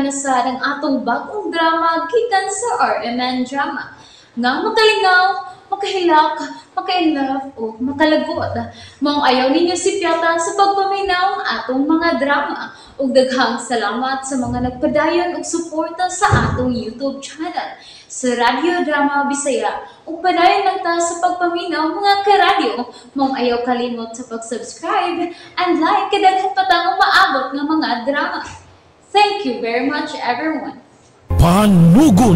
na sa ng atong bagong drama gikan sa RMN Drama. Nga makalingaw, makahilak, maka-inlove, o makalagot. Maong ayaw ninyo si Piata sa pagpaminaw ang atong mga drama. Ug daghang salamat sa mga nagpadayon ug suporta sa atong YouTube channel sa Radio Drama Bisaya. Ug padayon lang ta sa pagpaminaw mga karadyo. Maong ayaw kalimot sa pag-subscribe and like kadaghan pa tang maabot nga mga drama. Thank you very much, everyone. Panugon!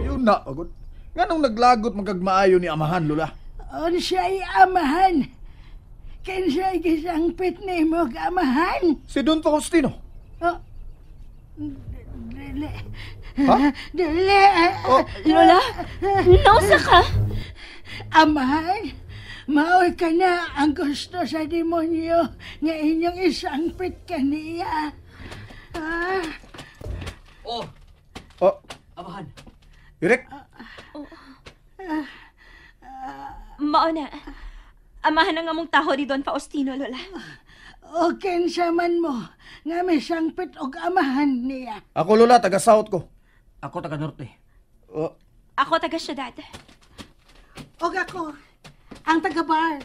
Yun na, agad. Nga nung naglagot magkagmaayo ni amahan, Lula. Unsay amahan? Kinsay gisangpit ni mo amahan? Si Don Faustino. Oh, dili. Ha? Dili. Oh. Lola, nausa ka? Amahan, maoy ka na ang gusto sa demonyo nga inyong isangpit kaniya. Ah. Oh, Oh, amahan. Direk. Mao na. Amahan ang among taho ni Don Faustino, Lola. O kinsa man mo nga may sangpit og amahan niya. Ako, Lula, taga-south ko. Ako taga norte. Oh, Ako taga syudad. Og ako, ang taga-bar.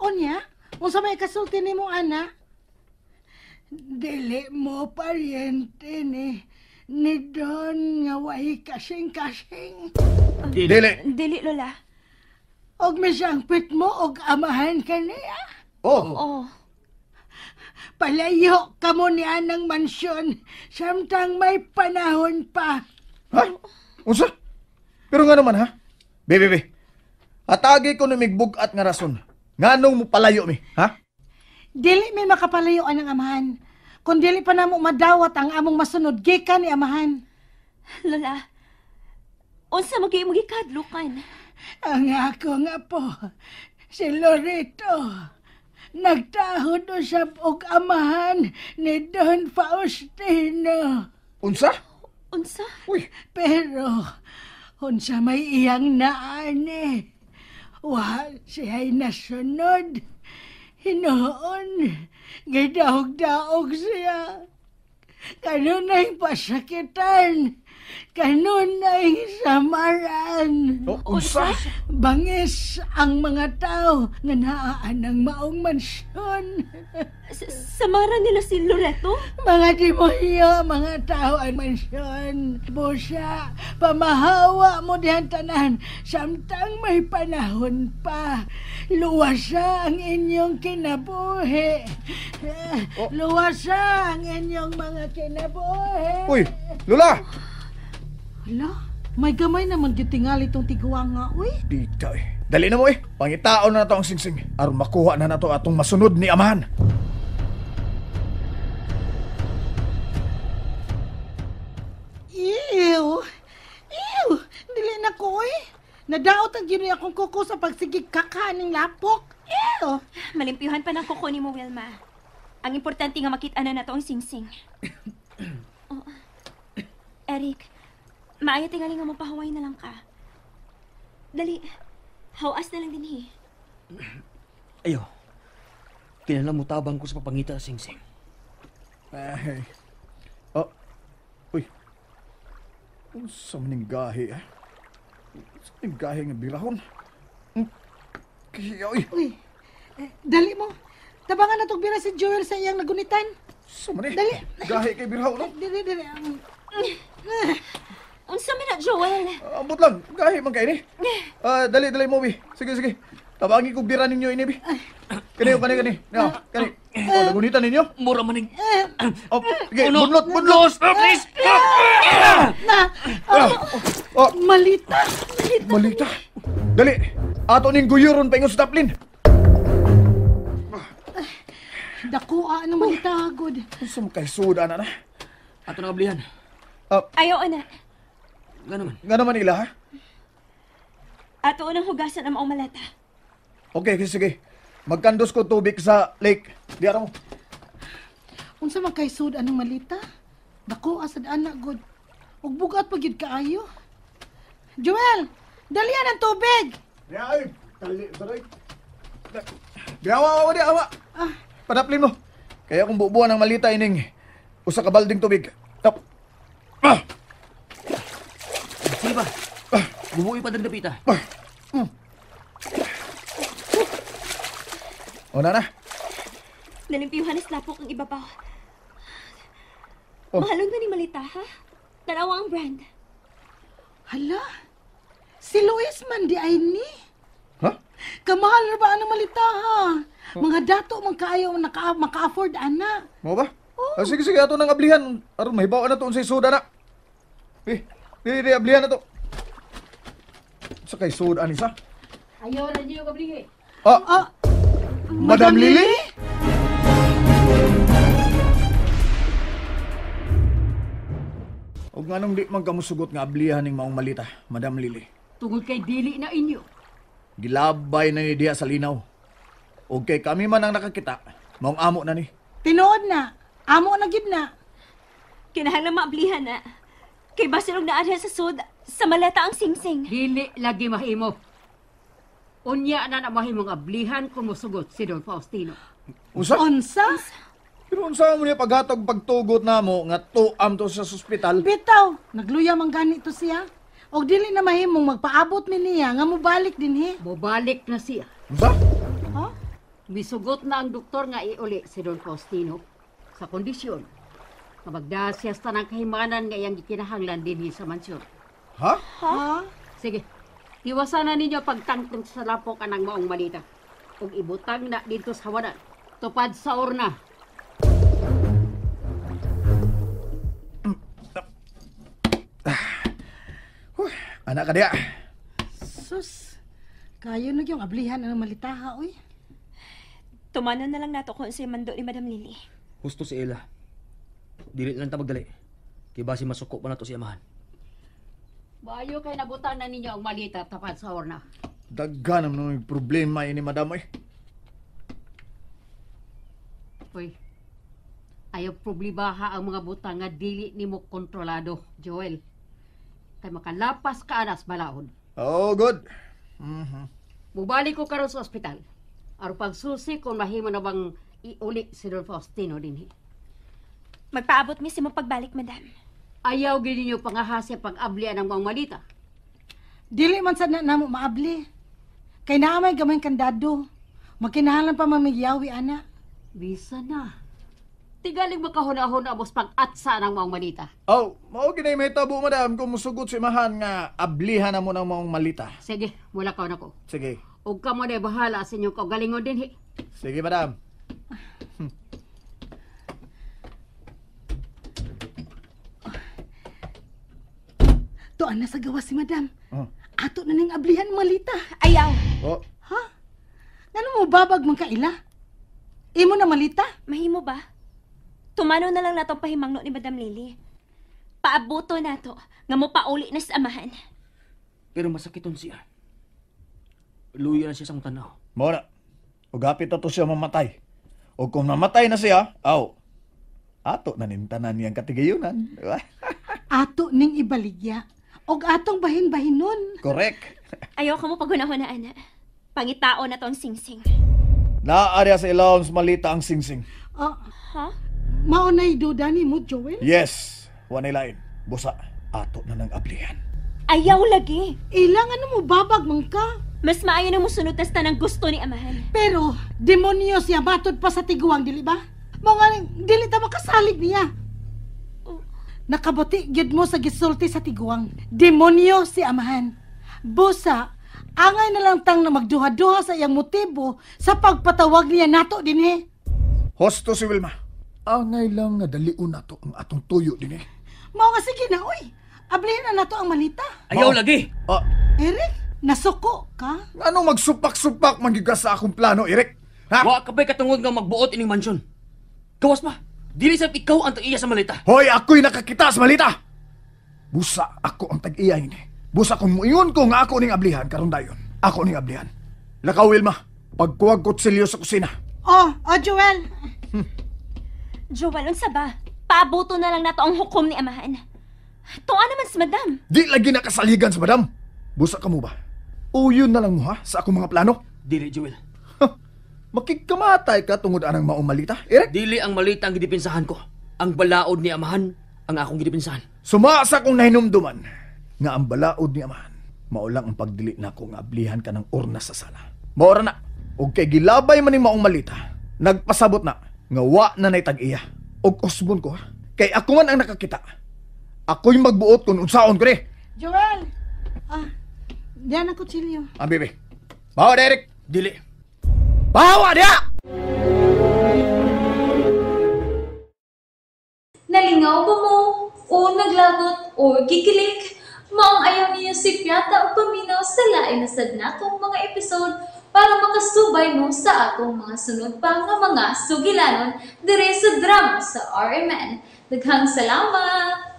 Unya, unsa may kasulti nimo ana? Dili mo paryente ni Don nga way kasing-kasing. dili. Dili, Lola. Og may sangpit mo og amahan ka niya. Oh, Oh. Palayo ka mo niya ng mansyon samtang may panahon pa. ha? Unsa? Pero nga naman, ha? Bebe. Atagi ko na migbugat nga rason. Nga nung mo palayo mi, ha? Dili may makapalayoan ng amahan. Kung dili pa namo madawat ang among masunod, gikan ni amahan. Lola, unsa magi kadlukan? Ang ako nga po, si Loreto, nagtahod usab og amahan ni Don Faustino. Unsa? Unsa? Uy, Pero, unsa may iyang naani, wa siya'y nasunod. Hinoon, gidahog-daog siya. Kanunay pasakitan, kanunay samaran. oh, unsa? Bangis ang mga tao nga naaan ng maong mansyon. Samaran nila si Loreto? Mga demonyo, mga tao ang mansyon. Busa, pamahawa mo dihan tanan, samtang may panahon pa. Luwasa ang inyong kinabuhi. Luwasa ang inyong mga kinabuhi. Uy, Lula! Hala, may gamay naman gitingali itong tiguang nga, uy. Dito eh. Dali na mo eh. Pangitaon na to ang singsing. Aron makuha na to atong masunod ni amahan. Ew! Ew! Dili na ko, uy. Nadaot ang ginoy akong kuko sa pagsigig kakaning lapok. Ew! Malimpyuhan pa ng kuko ni mo, Wilma. Ang importante nga makita na nato ang singsing. Oh. Eric, maayo tingali nga mapahuway na lang ka. Dali, hawas na lang din Ayo. Kinalamutabang ko sa papangita sa singsing. Ay. Oh. Uy. Unsa maning gahi, ha? Unsa maning gahi nga birahon? Kaya, uy. Uy, dali mo. Tabangan na bira si Joel sa iyang nagunitan. Unsa man eh? Dali. Gahi kay birahon, no? Dili. Unsa man na, Joel? Ambot lang. Gahi man kay ni. Dali, mo, bi. Sige. Tabangi ko bira ninyo ini, bi. Kani. Kani. Nagunitan ninyo? Mura maning. Oh, sige, bunlot. Please! Malita. Malita. Dali. Ato ning guyuron pa ingon sa taplin. Dakuha ng malita, good. Unsa man kay suda na. Ato na kablihan. Ayaw, na. Nga naman ila, ha? Ato unang hugasan ang maong malata. Okay, sige. Magkandos ko tubig sa lake. Di mo. Unsa man kay sud anong malita? Dakuha sad anak, good. Ug bugat pa gid kaayo. Joel, dalian ang tubig. Ay, tali, saray. Biyawa, awa. Padaplin mo. Kaya kung bubuan ng malita ining Usa ka balding tubig. Tap. Ah! Sige ba? Bubuhay pa din dapita. O na. Nalimpiyuhan is lapok ang ibabaw. Oh. Mahalong na ni Malita, ha? Dalawa ang brand. Hala, si Luis man di ay ni. Ha? Kamahal na ba ang malita ha? Mga dato man kaayo maka-afford ana. Mo ba? Sige, ato nang ablihan. Aron, mahibaw na to sa soda na. Di, ablihan na to. Sa kay soda ni sa? Ayaw na niyo kablihi. Madam Lily? Og nganong di man kamusugot nga ablihan ning maong malita, Madam Lily. Tungod kay dili na inyo. Gilabay na ni diha sa linaw. Og kay kami man ang nakakita, maong amo na ni. Tinuod na. Amo na gid na. Kinahanglan maablihan na. Kay basilog na adha sa sud, sa maleta ang singsing. Dili lagi mahimo. Unya na mahimong ablihan kung musugot si Don Faustino. Usa? Unsa? Pero unsa mo niya paghatag pagtugot namo nga tuam to sa ospital? Bitaw, nagluya man ganito siya. Og dili na mahimong magpaabot ni niya nga mobalik dinhi. Mobalik na siya. Unsa? Ha? Misugot na ang doktor nga iuli si Don Faustino sa kondisyon nga magdasyas ta ng kahimanan nga iyang gikinahanglan dinhi sa mansyon. Ha? Ha? Sige, iwasan na ninyo pagtangtong sa lapok anang maong malita. Ug ibutang na dito sa hawanan. Tupad sa urna. Anak ka diya. Sus. Kayo na yung ablihan ang malitaha oy. Tumanon na lang nato kung si mando ni Madam Lily. Husto si Ella. Dili na lang tabagdali. Kaya basi masuko pa na to si amahan. Bayo kay nabutan na ninyo ang malita tapad sa urna. Daghan naman yung problema ini, madam eh. Uy, ayaw problemaha ang mga butang nga dili nimo kontrolado, Joel. Kay makalapas ka anas balaod. Oh, good. Mubalik ko karon sa ospital. Aron pagsusi kung mahimo na bang iuli si Don Faustino dinhi. Magpaabot mi si mo pagbalik, madam. Ayaw gid ninyo pangahasi pag-ablian ng mga malita. Dili man sad na namo maabli. Kay naamay gamay kandado. Magkinahalan pa mamigyawi ana. Bisa na. Tigaling makahuna-huna abos pag-atsa ng mga malita. Oh, mao ginay may tabo, madam, kung musugot si mahan nga ablihan na mo ng mga malita. Sige, wala ka na ko. Sige. Ug kamo na bahala sa inyong kaugalingon dinhi. Sige, madam. Tuan na sa gawas si madam. Oh. Ato na ning ablihan malita. Ayaw. Oh. Ha? Ngano mo babag man kaila? Imo na malita? Mahimo ba? Tumano na lang natong pahimangno ni Madam Lily. Paabuto nato nga mo pauli na sa amahan. Pero masakiton siya. Luya na siya sa tanaw. Mao na. Ug hapit na to siya mamatay. O kung namatay na siya, ato na nintanan niyang katigayunan. Ato ning ibaligya. Og atong bahin-bahinon. Correct. Ayaw ka mo paghunahunaan na. Pangitao na to ang singsing. Naarya sa ilawom sa malita ang singsing. Ha? Maunay duda ni mo, Joel? Yes. Wanay lain. Busa, ato na ng ablihan. Ayaw lagi. Ilang ano mo babag man ka? Mas maayo na mo sunod tas tanang gusto ni amahan. Pero, demonyo siya matod pa sa tiguang, dili ba? Mga dili ta makasalig niya. Nakabuti gyud mo sa gisulti sa tiguang. Demonyo si amahan. Busa, angay na lang tang na magduha-duha sa iyang motibo sa pagpatawag niya nato dinhi. Hosto si Wilma. Angay lang nga daliun nato ang atong tuyo din eh. Mao nga sige na, oy. Ablihan na nato ang malita. Ayaw Mao. lagi! Eric, nasuko ka? Ano magsupak-supak magigas sa akong plano, Eric? Ha? Wa ka ba'y katungod nga magbuot ining mansyon? Gawas pa! Dili sa ikaw ang tag-iya sa malita. Hoy, ako'y nakakita sa malita! Busa ako ang tag-iya ini. Busa kung muingon ko nga ako ning ablihan karon dayon. Ako ning ablihan. Lakaw, Wilma. Pagkuwag kutsilyo sa kusina. Oh, Joel. Joel, unsa ba? Paabuto na lang nato ang hukom ni amahan. Tuwa naman si madam. Di lagi nakasaligan sa madam. Busa ka mo ba? Uyon na lang mo ha sa akong mga plano. Dili, Joel. Makikamatay ka tungod anang maong malita, Eric? Dili ang malita ang gidipinsahan ko. ang balaod ni amahan ang akong gidipinsahan. Sumasa kong nahinumduman nga ang balaod ni amahan. Maulang ang pagdili na ko nga ablihan ka ng urna sa sala. Maura na, og kay gilabay man ni maong malita, nagpasabot na nga wa na nay tag-iya. Og osbon ko, kay ako man ang nakakita. Ako'y magbuot kung unsaon ko ni. Joel! Diyan ang kutsilyo. Ang bibi. Bawa, Derek. Dili. Bawa, dia! Nalingaw ba mo? O naglagot? O gikilik? Maong ayaw niyo si Piata o paminaw sa lain na sadna kong mga episode para makasubay mo sa atong mga sunod pa nga mga sugilanon dire sa drama sa RMN. Daghang salamat!